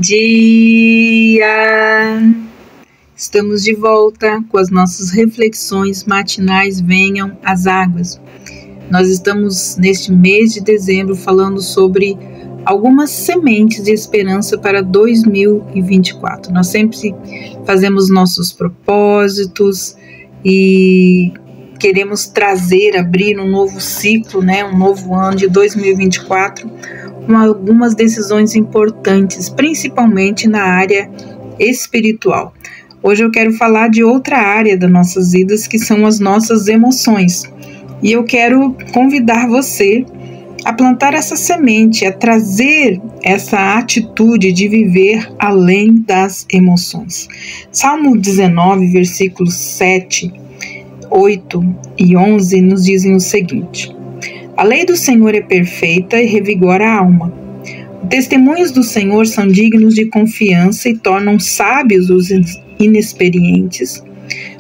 dia! Estamos de volta com as nossas reflexões matinais Venham as Águas. Nós estamos neste mês de dezembro falando sobre algumas sementes de esperança para 2024. Nós sempre fazemos nossos propósitos e queremos abrir um novo ciclo, um novo ano de 2024, com algumas decisões importantes, principalmente na área espiritual. Hoje eu quero falar de outra área das nossas vidas, que são as nossas emoções. E eu quero convidar você a plantar essa semente, a trazer essa atitude de viver além das emoções. Salmo 19, versículos 7, 8 e 11 nos dizem o seguinte: a lei do Senhor é perfeita e revigora a alma. Os testemunhos do Senhor são dignos de confiança e tornam sábios os inexperientes.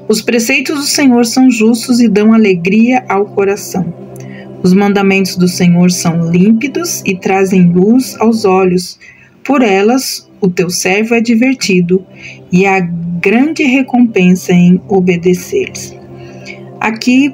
Os preceitos do Senhor são justos e dão alegria ao coração. Os mandamentos do Senhor são límpidos e trazem luz aos olhos. Por elas o teu servo é divertido e há grande recompensa em obedecer-lhes. Aqui,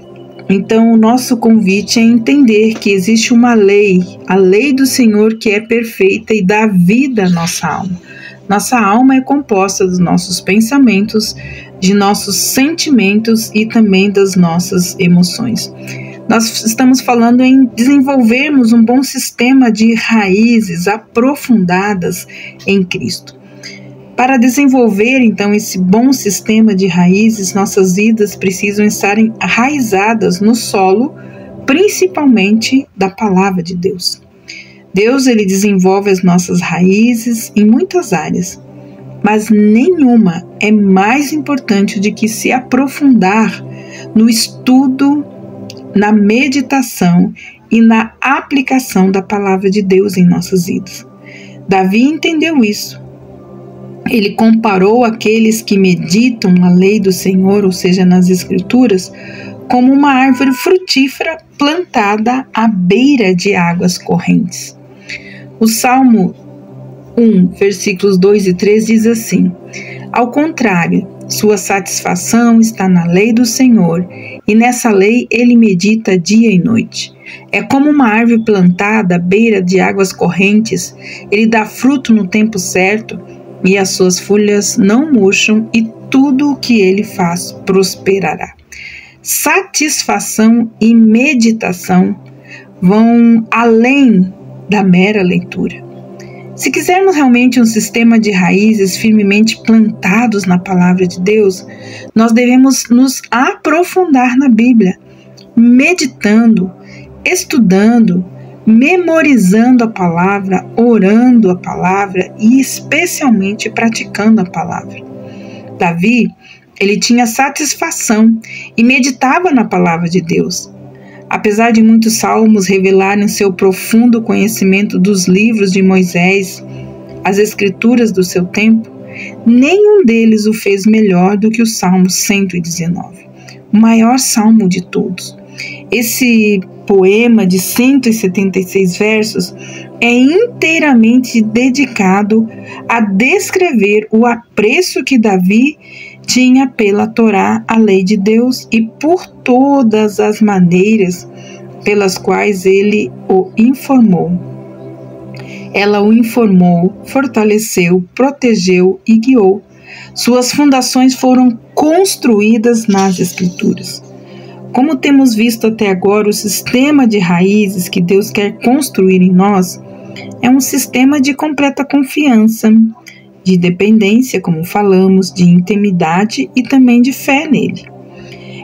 então, o nosso convite é entender que existe uma lei, a lei do Senhor, que é perfeita e dá vida à nossa alma. Nossa alma é composta dos nossos pensamentos, de nossos sentimentos e também das nossas emoções. Nós estamos falando em desenvolvermos um bom sistema de raízes aprofundadas em Cristo. Para desenvolver, então, esse bom sistema de raízes, nossas vidas precisam estar enraizadas no solo, principalmente da Palavra de Deus. Deus, ele desenvolve as nossas raízes em muitas áreas, mas nenhuma é mais importante do que se aprofundar no estudo, na meditação e na aplicação da Palavra de Deus em nossas vidas. Davi entendeu isso. Ele comparou aqueles que meditam na lei do Senhor, ou seja, nas Escrituras, como uma árvore frutífera plantada à beira de águas correntes. O Salmo 1, versículos 2 e 3 diz assim: ao contrário, sua satisfação está na lei do Senhor, e nessa lei ele medita dia e noite. É como uma árvore plantada à beira de águas correntes, ele dá fruto no tempo certo, e as suas folhas não murcham, e tudo o que ele faz prosperará. Satisfação e meditação vão além da mera leitura. Se quisermos realmente um sistema de raízes firmemente plantados na Palavra de Deus, nós devemos nos aprofundar na Bíblia, meditando, estudando, memorizando a palavra, orando a palavra e especialmente praticando a palavra. Davi, ele tinha satisfação e meditava na palavra de Deus. Apesar de muitos salmos revelarem seu profundo conhecimento dos livros de Moisés, as escrituras do seu tempo, nenhum deles o fez melhor do que o Salmo 119, o maior salmo de todos. Esse poema de 176 versos é inteiramente dedicado a descrever o apreço que Davi tinha pela Torá, a lei de Deus, e por todas as maneiras pelas quais ele o informou. Ela o informou, fortaleceu, protegeu e guiou. Suas fundações foram construídas nas Escrituras. Como temos visto até agora, o sistema de raízes que Deus quer construir em nós é um sistema de completa confiança, de dependência, como falamos, de intimidade e também de fé nele.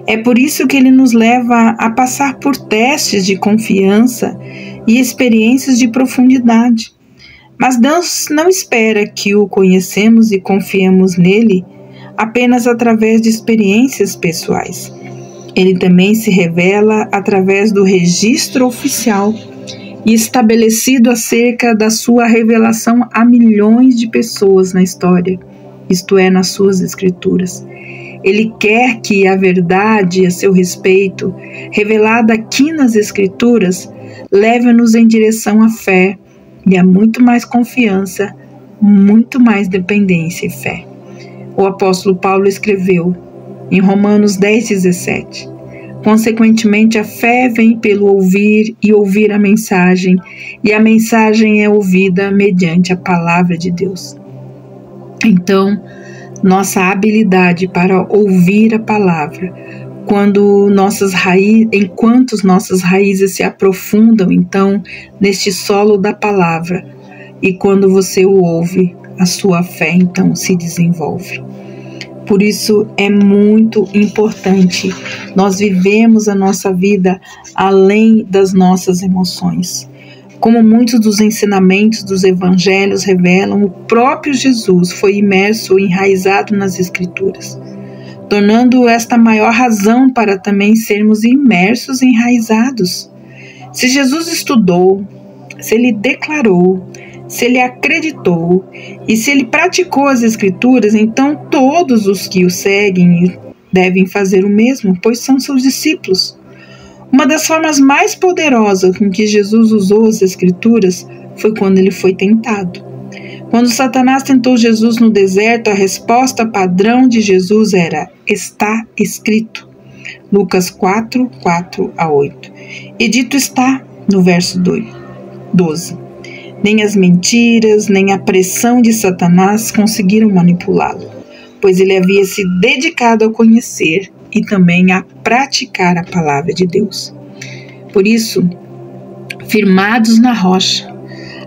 É por isso que ele nos leva a passar por testes de confiança e experiências de profundidade. Mas Deus não espera que o conhecemos e confiemos nele apenas através de experiências pessoais. Ele também se revela através do registro oficial e estabelecido acerca da sua revelação a milhões de pessoas na história, isto é, nas suas escrituras. Ele quer que a verdade a seu respeito, revelada aqui nas escrituras, leve-nos em direção à fé e a muito mais confiança muito mais dependência e fé. O apóstolo Paulo escreveu em Romanos 10:17: consequentemente, a fé vem pelo ouvir e ouvir a mensagem, e a mensagem é ouvida mediante a palavra de Deus. Então, nossa habilidade para ouvir a palavra, enquanto nossas raízes se aprofundam, então, neste solo da palavra, e quando você o ouve, a sua fé, então, se desenvolve. Por isso é muito importante nós vivemos a nossa vida além das nossas emoções. Como muitos dos ensinamentos dos evangelhos revelam, o próprio Jesus foi imerso ou enraizado nas Escrituras, tornando esta maior razão para também sermos imersos e enraizados. Se Jesus estudou, se ele declarou, se ele acreditou e se ele praticou as Escrituras, então todos os que o seguem devem fazer o mesmo, pois são seus discípulos. Uma das formas mais poderosas com que Jesus usou as Escrituras foi quando ele foi tentado. Quando Satanás tentou Jesus no deserto, a resposta padrão de Jesus era: está escrito. Lucas 4, 4-8. E dito está no verso 12. Nem as mentiras, nem a pressão de Satanás conseguiram manipulá-lo, pois ele havia se dedicado a conhecer e também a praticar a palavra de Deus. Por isso, firmados na rocha,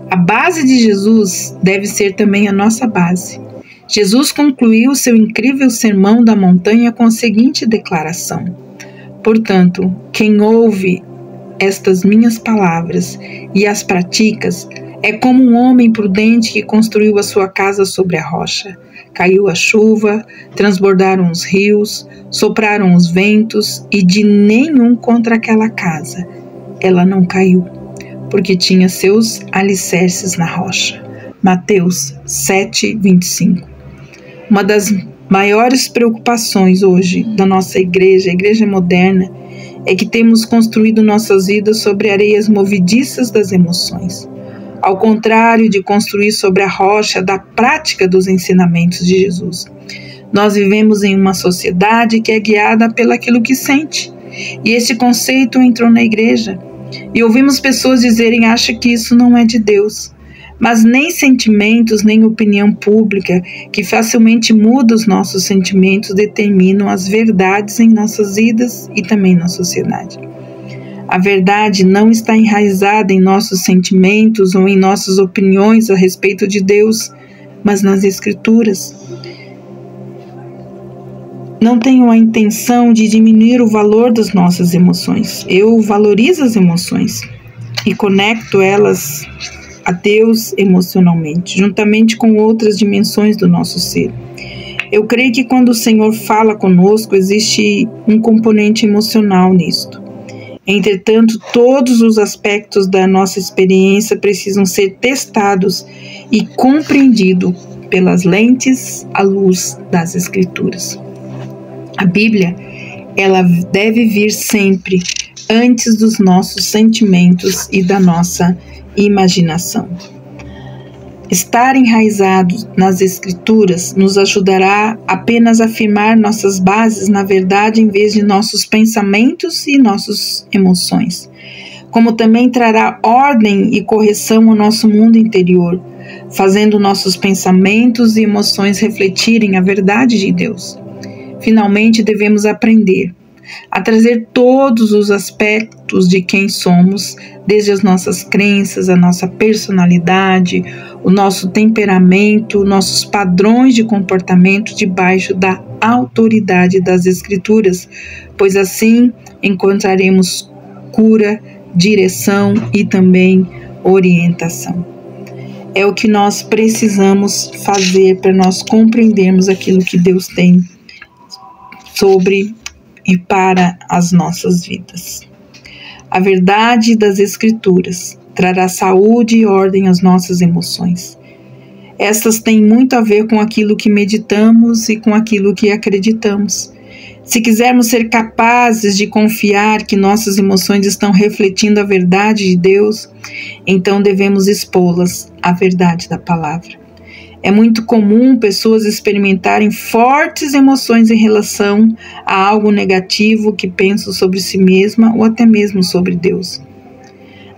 a base de Jesus deve ser também a nossa base. Jesus concluiu seu incrível sermão da montanha com a seguinte declaração: portanto, quem ouve estas minhas palavras e as praticas é como um homem prudente que construiu a sua casa sobre a rocha. Caiu a chuva, transbordaram os rios, sopraram os ventos, e de nenhum contra aquela casa ela não caiu, porque tinha seus alicerces na rocha. Mateus 7:25. Uma das maiores preocupações hoje da nossa igreja, a igreja moderna, é que temos construído nossas vidas sobre areias movediças das emoções, ao contrário de construir sobre a rocha da prática dos ensinamentos de Jesus. Nós vivemos em uma sociedade que é guiada pelaquilo que sente, e esse conceito entrou na igreja. E ouvimos pessoas dizerem: acha que isso não é de Deus. Mas nem sentimentos, nem opinião pública, que facilmente muda os nossos sentimentos, determinam as verdades em nossas vidas e também na sociedade. A verdade não está enraizada em nossos sentimentos ou em nossas opiniões a respeito de Deus, mas nas Escrituras. Não tenho a intenção de diminuir o valor das nossas emoções. Eu valorizo as emoções e conecto elas a Deus emocionalmente, juntamente com outras dimensões do nosso ser. Eu creio que quando o Senhor fala conosco, existe um componente emocional nisto. Entretanto, todos os aspectos da nossa experiência precisam ser testados e compreendidos pelas lentes à luz das Escrituras. A Bíblia, ela deve vir sempre antes dos nossos sentimentos e da nossa imaginação. Estar enraizados nas Escrituras nos ajudará apenas a firmar nossas bases na verdade em vez de nossos pensamentos e nossas emoções, como também trará ordem e correção ao nosso mundo interior, fazendo nossos pensamentos e emoções refletirem a verdade de Deus. Finalmente, devemos aprender a trazer todos os aspectos de quem somos, desde as nossas crenças, a nossa personalidade, o nosso temperamento, nossos padrões de comportamento debaixo da autoridade das Escrituras, pois assim encontraremos cura, direção e também orientação. É o que nós precisamos fazer para nós compreendermos aquilo que Deus tem sobre e para as nossas vidas. A verdade das Escrituras trará saúde e ordem às nossas emoções. Estas têm muito a ver com aquilo que meditamos e com aquilo que acreditamos. Se quisermos ser capazes de confiar que nossas emoções estão refletindo a verdade de Deus, então devemos expô-las à verdade da palavra. É muito comum pessoas experimentarem fortes emoções em relação a algo negativo que pensam sobre si mesma ou até mesmo sobre Deus.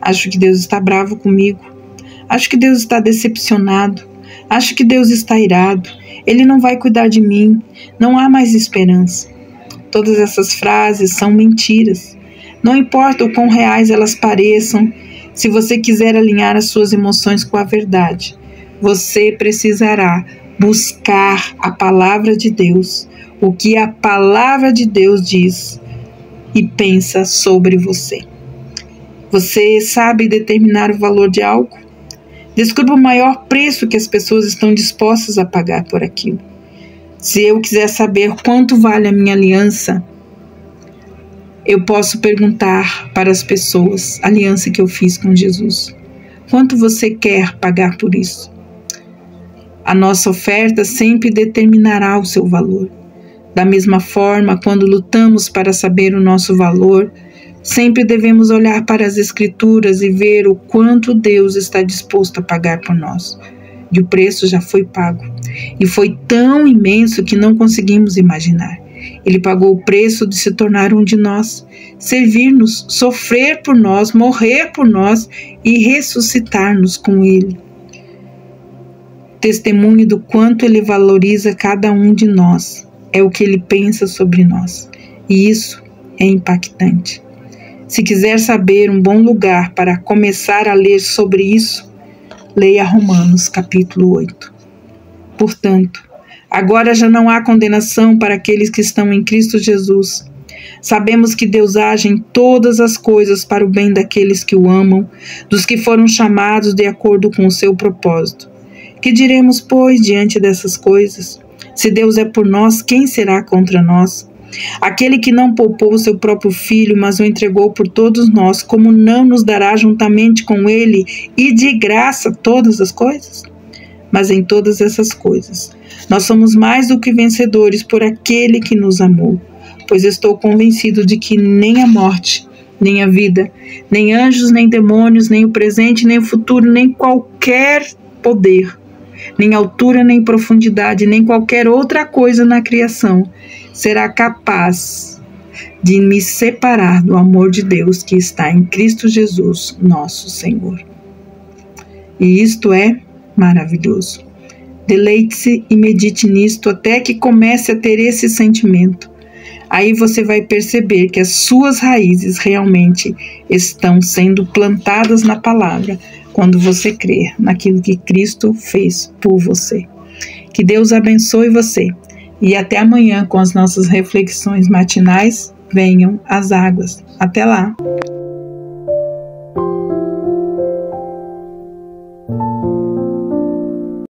Acho que Deus está bravo comigo. Acho que Deus está decepcionado. Acho que Deus está irado. Ele não vai cuidar de mim. Não há mais esperança. Todas essas frases são mentiras. Não importa o quão reais elas pareçam, se você quiser alinhar as suas emoções com a verdade, você precisará buscar a palavra de Deus, o que a palavra de Deus diz e pensa sobre você. Você sabe determinar o valor de algo? Descubra o maior preço que as pessoas estão dispostas a pagar por aquilo. Se eu quiser saber quanto vale a minha aliança, eu posso perguntar para as pessoas a aliança que eu fiz com Jesus. Quanto você quer pagar por isso? A nossa oferta sempre determinará o seu valor. Da mesma forma, quando lutamos para saber o nosso valor, sempre devemos olhar para as Escrituras e ver o quanto Deus está disposto a pagar por nós. E o preço já foi pago. E foi tão imenso que não conseguimos imaginar. Ele pagou o preço de se tornar um de nós, servir-nos, sofrer por nós, morrer por nós e ressuscitar-nos com Ele. Testemunho do quanto Ele valoriza cada um de nós é o que Ele pensa sobre nós. E isso é impactante. Se quiser saber um bom lugar para começar a ler sobre isso, leia Romanos capítulo 8. Portanto, agora já não há condenação para aqueles que estão em Cristo Jesus. Sabemos que Deus age em todas as coisas para o bem daqueles que o amam, dos que foram chamados de acordo com o seu propósito. Que diremos, pois, diante dessas coisas? Se Deus é por nós, quem será contra nós? Aquele que não poupou o seu próprio Filho, mas o entregou por todos nós, como não nos dará juntamente com ele e de graça todas as coisas? Mas em todas essas coisas, nós somos mais do que vencedores por aquele que nos amou, pois estou convencido de que nem a morte, nem a vida, nem anjos, nem demônios, nem o presente, nem o futuro, nem qualquer poder, nem altura, nem profundidade, nem qualquer outra coisa na criação será capaz de me separar do amor de Deus que está em Cristo Jesus, nosso Senhor. E isto é maravilhoso. Deleite-se e medite nisto até que comece a ter esse sentimento. Aí você vai perceber que as suas raízes realmente estão sendo plantadas na palavra quando você crer naquilo que Cristo fez por você. Que Deus abençoe você e até amanhã com as nossas reflexões matinais. Venham as águas. Até lá!